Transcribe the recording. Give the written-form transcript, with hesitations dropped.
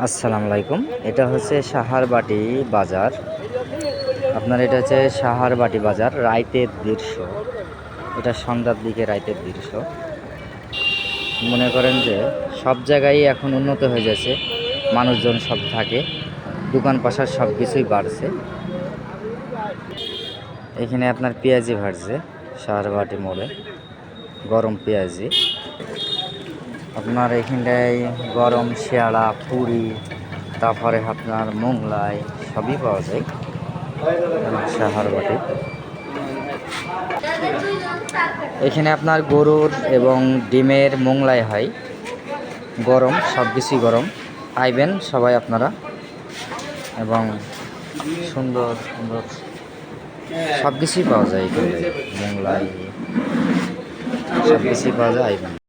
আসসালামু আলাইকুম। এটা হচ্ছে সাহারবাটি বাজার। আপনার এটা হচ্ছে সাহারবাটি বাজার, রাইতের দৃশ্য। এটা সন্ধ্যার দিকে রাইতের দৃশ্য। মনে করেন যে সব জায়গায় এখন উন্নত হয়ে যাচ্ছে, মানুষজন সব থাকে, দোকান পাশার সব কিছুই বাড়ছে। এখানে আপনার পেঁয়াজি ভাজছে সাহারবাটি মোড়ে, গরম পেঁয়াজি। আপনার এখানটায় গরম শেয়াড়া, পুরি, তারপরে আপনার মোংলাই সবই পাওয়া যায় সাহারবাটি। এখানে আপনার গরুর এবং ডিমের মোংলাই হয়, গরম, সব কিছুই গরম। আইবেন সবাই আপনারা, এবং সুন্দর সুন্দর সব কিছুই পাওয়া যায় এখানে, মোংলাই সব কিছুই পাওয়া যায়, আইবেন।